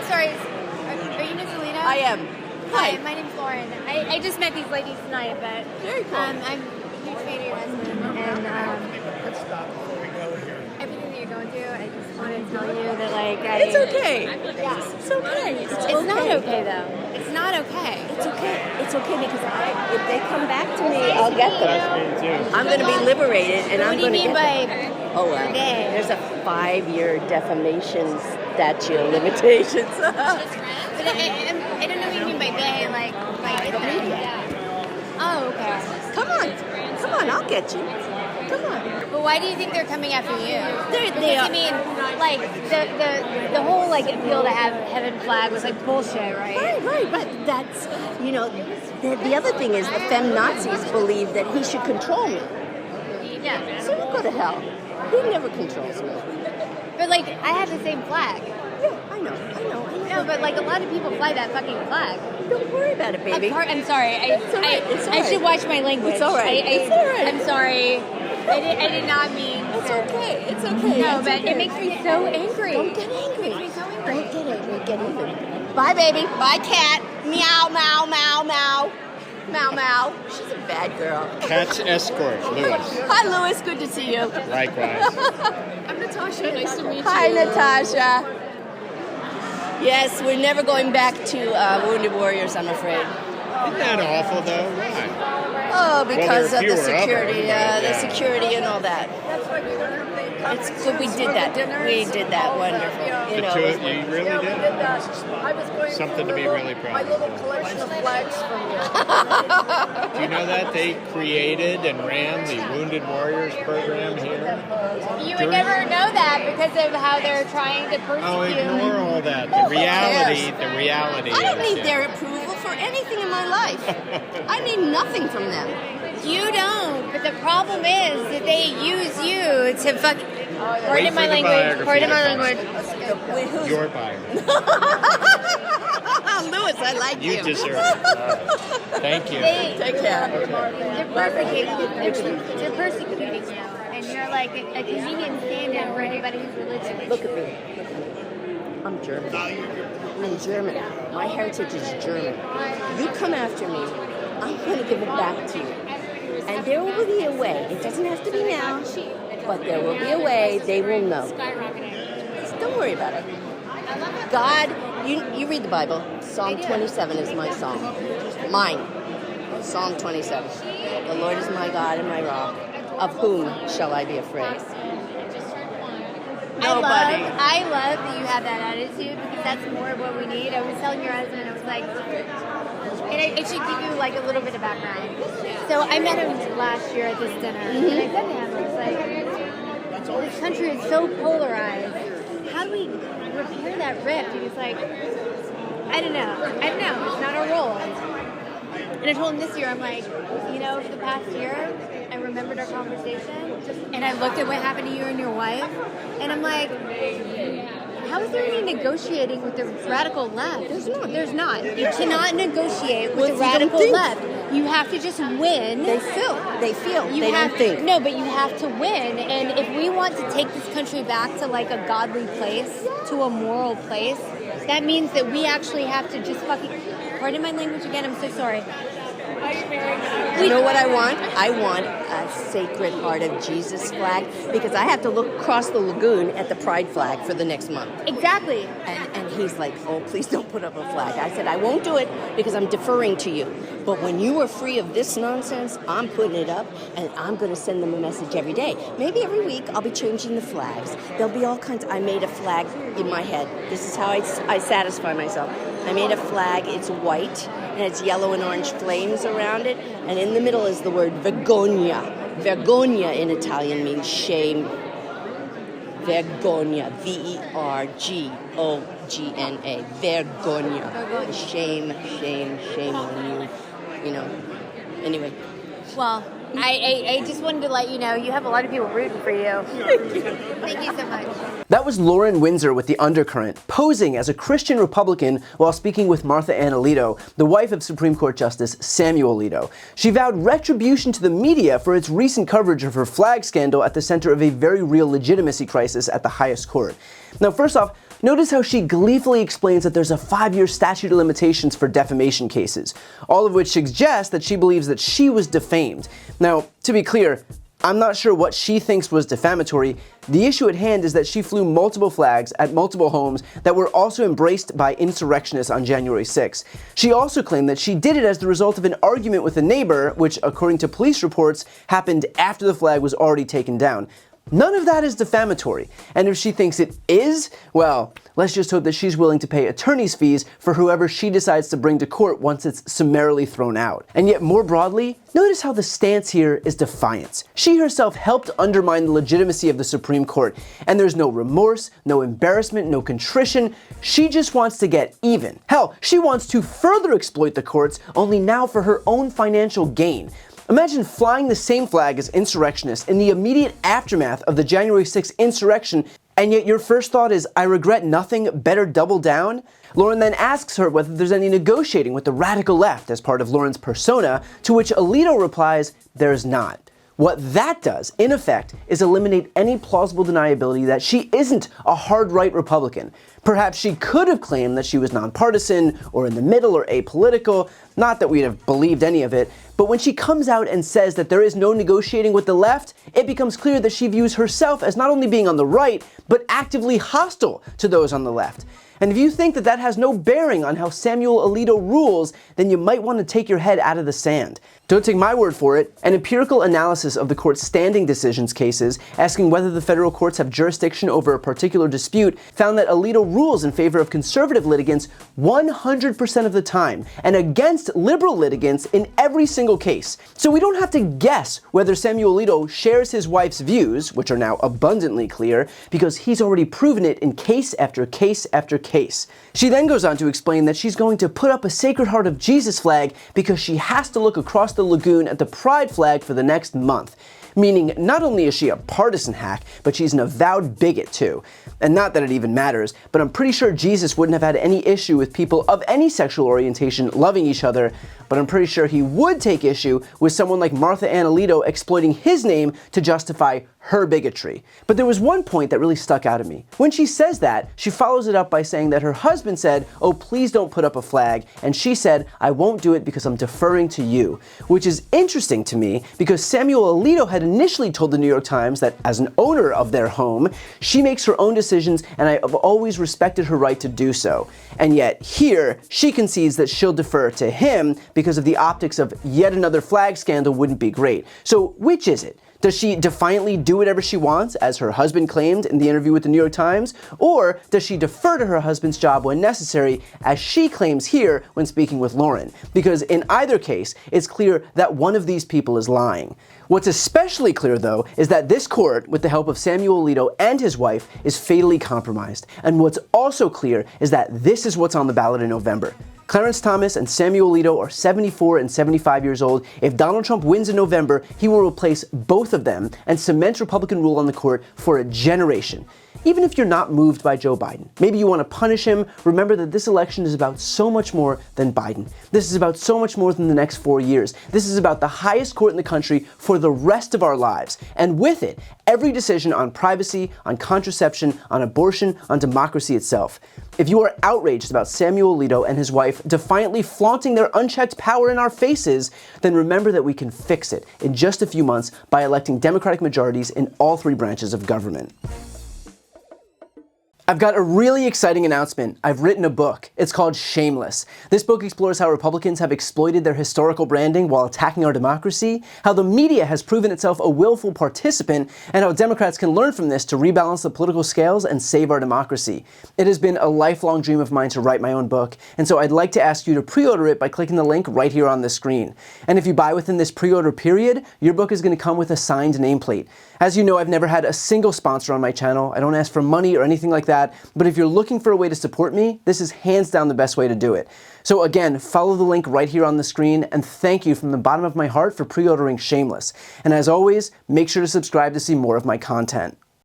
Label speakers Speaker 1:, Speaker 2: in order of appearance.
Speaker 1: sorry. Are you Miss Alito?
Speaker 2: I am.
Speaker 1: Hi, my name's Lauren. I just met these ladies tonight, but
Speaker 2: Very cool.
Speaker 1: I'm a huge fan of your husband, and
Speaker 3: Let's stop before we go here.
Speaker 1: everything that you're going through, I just want to tell you that, like,
Speaker 2: It's okay.
Speaker 1: Yeah.
Speaker 2: It's okay.
Speaker 1: It's not okay, though. It's not okay.
Speaker 2: It's okay. It's okay because if they come back to me, I'll get them.
Speaker 3: That's me too.
Speaker 2: I'm going to be liberated, and
Speaker 1: What
Speaker 2: I'm
Speaker 1: do you
Speaker 2: going to
Speaker 1: mean
Speaker 2: get
Speaker 1: by
Speaker 2: them. Oh, well.
Speaker 1: gay?
Speaker 2: There's a 5-year defamation statute of limitations.
Speaker 1: But I don't know what you mean by gay, like the media. Oh, okay.
Speaker 2: Come on, I'll get you. Come on.
Speaker 1: But why do you think they're coming after you?
Speaker 2: They are.
Speaker 1: I mean, like the whole like appeal to have heaven flag was like bullshit, right?
Speaker 2: Right. But that's, the other thing is the feminazis believe that he should control me.
Speaker 1: Yeah.
Speaker 2: So you go to hell. He never controls me.
Speaker 1: But like, I have the same flag.
Speaker 2: Yeah, I know.
Speaker 1: No, but like a lot of people fly that fucking flag.
Speaker 2: Don't worry about it, baby.
Speaker 1: I'm sorry.
Speaker 2: It's all right. It's all
Speaker 1: I
Speaker 2: right.
Speaker 1: should watch my language.
Speaker 2: It's all right. It's all right.
Speaker 1: I'm sorry. I did not mean.
Speaker 2: It's okay. It's okay.
Speaker 1: No,
Speaker 2: It's
Speaker 1: but
Speaker 2: okay.
Speaker 1: it makes me so angry.
Speaker 2: Don't get angry.
Speaker 1: It makes me so angry.
Speaker 2: Don't get angry. Get even. Bye, baby. Bye, cat. Meow, meow, meow, meow. Meow, meow. She's a bad girl.
Speaker 3: Cat's escort, Lewis.
Speaker 2: Hi, Lewis. Good to see you.
Speaker 3: Likewise.
Speaker 1: I'm Natasha. Nice to meet
Speaker 2: Hi, Natasha. Yes, we're never going back to Wounded Warriors, I'm afraid.
Speaker 3: Isn't that awful, though? Why?
Speaker 2: Oh, because
Speaker 3: there are
Speaker 2: of the
Speaker 3: fewer of them,
Speaker 2: security,
Speaker 3: but, yeah.
Speaker 2: the security and all that. It's good we did that. We did that. Wonderful. You know.
Speaker 3: You really did?
Speaker 4: I was going
Speaker 3: Something to be really proud
Speaker 4: my
Speaker 3: of.
Speaker 4: little collection of flags from you.
Speaker 3: Do you know that they created and ran the Wounded Warriors program here?
Speaker 1: You would never know that because of how they're trying to persecute.
Speaker 3: Oh, ignore all that. The reality
Speaker 2: I don't
Speaker 3: is,
Speaker 2: need their approval for anything in my life. I need nothing from them.
Speaker 1: You don't, but the problem is that they use you to fuck. Pardon my
Speaker 3: for the
Speaker 1: language. Pardon my
Speaker 3: biography
Speaker 1: language.
Speaker 2: Wait, who's
Speaker 3: Your bio.
Speaker 2: Lewis? I like you.
Speaker 3: You deserve it. All right. Thank you.
Speaker 2: Take care.
Speaker 1: They're persecuting you, and you're like a convenient stand-in for anybody who's religious.
Speaker 2: Look at me. I'm German. I'm German. My heritage is German. You come after me, I'm going to give it back to you. And there will be a way. It doesn't have to be now, but there will be a way. They will know. Just don't worry about it. God, you read the Bible. Psalm 27 is my song. Mine. Psalm 27. The Lord is my God and my rock. Of whom shall I be afraid? Nobody.
Speaker 1: I love that you have that attitude because that's more of what we need. I was telling your husband, I was like, and it should give you like a little bit of background. So I met him last year at this dinner, and I said to him, I was like, this country is so polarized. How do we repair that rift? And he's like, I don't know. It's not our role. And I told him this year, I'm like, for the past year, I remembered our conversation, and I looked at what happened to you and your wife, and I'm like, how is there any negotiating with the radical left? There's not. You cannot negotiate with the radical left. You have to just win.
Speaker 2: They feel.
Speaker 1: You
Speaker 2: They
Speaker 1: have
Speaker 2: don't think.
Speaker 1: No, but you have to win. And if we want to take this country back to like a godly place, to a moral place, that means that we actually have to just fucking... Pardon my language again, I'm so sorry.
Speaker 2: You know what I want? I want a Sacred Heart of Jesus flag because I have to look across the lagoon at the Pride flag for the next month.
Speaker 1: Exactly.
Speaker 2: And he's like, oh, please don't put up a flag. I said, I won't do it because I'm deferring to you. But when you are free of this nonsense, I'm putting it up and I'm going to send them a message every day. Maybe every week I'll be changing the flags. There'll be all kinds. I made a flag in my head. This is how I satisfy myself. I made a flag. It's white and it's yellow and orange flames around it. And in the middle is the word vergogna. Vergogna in Italian means shame. Vergogna. Vergogna. Vergogna. Shame on you. Anyway.
Speaker 1: Well, I just wanted to let you know you have a lot of people rooting for you. Thank you so much.
Speaker 5: That was Lauren Windsor with The Undercurrent, posing as a Christian Republican while speaking with Martha Ann Alito, the wife of Supreme Court Justice Samuel Alito. She vowed retribution to the media for its recent coverage of her flag scandal at the center of a very real legitimacy crisis at the highest court. Now, first off, Notice how she gleefully explains that there's a 5-year statute of limitations for defamation cases, all of which suggests that she believes that she was defamed. Now, to be clear, I'm not sure what she thinks was defamatory. The issue at hand is that she flew multiple flags at multiple homes that were also embraced by insurrectionists on January 6. She also claimed that she did it as the result of an argument with a neighbor, which, according to police reports, happened after the flag was already taken down. None of that is defamatory, and if she thinks it is, well, let's just hope that she's willing to pay attorney's fees for whoever she decides to bring to court once it's summarily thrown out. And yet, more broadly, notice how the stance here is defiance. She herself helped undermine the legitimacy of the Supreme Court, and there's no remorse, no embarrassment, no contrition. She just wants to get even. Hell, she wants to further exploit the courts, only now for her own financial gain. Imagine flying the same flag as insurrectionists in the immediate aftermath of the January 6th insurrection, and yet your first thought is, I regret nothing, better double down? Lauren then asks her whether there's any negotiating with the radical left as part of Lauren's persona, to which Alito replies, there's not. What that does, in effect, is eliminate any plausible deniability that she isn't a hard-right Republican. Perhaps she could have claimed that she was nonpartisan, or in the middle, or apolitical, not that we'd have believed any of it, but when she comes out and says that there is no negotiating with the left, it becomes clear that she views herself as not only being on the right, but actively hostile to those on the left. And if you think that that has no bearing on how Samuel Alito rules, then you might want to take your head out of the sand. Don't take my word for it. An empirical analysis of the court's standing decisions cases, asking whether the federal courts have jurisdiction over a particular dispute, found that Alito rules in favor of conservative litigants 100% of the time, and against liberal litigants in every single case. So we don't have to guess whether Samuel Alito shares his wife's views, which are now abundantly clear, because he's already proven it in case after case after case. She then goes on to explain that she's going to put up a Sacred Heart of Jesus flag because she has to look across the lagoon at the pride flag for the next month. Meaning, not only is she a partisan hack, but she's an avowed bigot too. And not that it even matters, but I'm pretty sure Jesus wouldn't have had any issue with people of any sexual orientation loving each other, but I'm pretty sure he would take issue with someone like Martha Ann Alito exploiting his name to justify her bigotry. But there was one point that really stuck out at me. When she says that, she follows it up by saying that her husband said, "Oh, please don't put up a flag," and she said, "I won't do it because I'm deferring to you," which is interesting to me because Samuel Alito had initially told the New York Times that as an owner of their home, she makes her own decisions and I have always respected her right to do so. And yet here, she concedes that she'll defer to him because of the optics of yet another flag scandal wouldn't be great. So which is it? Does she defiantly do whatever she wants, as her husband claimed in the interview with the New York Times? Or does she defer to her husband's job when necessary, as she claims here when speaking with Lauren? Because in either case, it's clear that one of these people is lying. What's especially clear, though, is that this court, with the help of Samuel Alito and his wife, is fatally compromised. And what's also clear is that this is what's on the ballot in November. Clarence Thomas and Samuel Alito are 74 and 75 years old. If Donald Trump wins in November, he will replace both of them and cement Republican rule on the court for a generation. Even if you're not moved by Joe Biden, maybe you want to punish him, remember that this election is about so much more than Biden. This is about so much more than the next 4 years. This is about the highest court in the country for the rest of our lives. And with it, every decision on privacy, on contraception, on abortion, on democracy itself. If you are outraged about Samuel Alito and his wife defiantly flaunting their unchecked power in our faces, then remember that we can fix it in just a few months by electing Democratic majorities in all 3 branches of government. I've got a really exciting announcement. I've written a book. It's called Shameless. This book explores how Republicans have exploited their historical branding while attacking our democracy, how the media has proven itself a willful participant, and how Democrats can learn from this to rebalance the political scales and save our democracy. It has been a lifelong dream of mine to write my own book, and so I'd like to ask you to pre-order it by clicking the link right here on the screen. And if you buy within this pre-order period, your book is going to come with a signed nameplate. As you know, I've never had a single sponsor on my channel. I don't ask for money or anything like that, but if you're looking for a way to support me, this is hands down the best way to do it. So again, follow the link right here on the screen, and thank you from the bottom of my heart for pre-ordering Shameless. And as always, make sure to subscribe to see more of my content.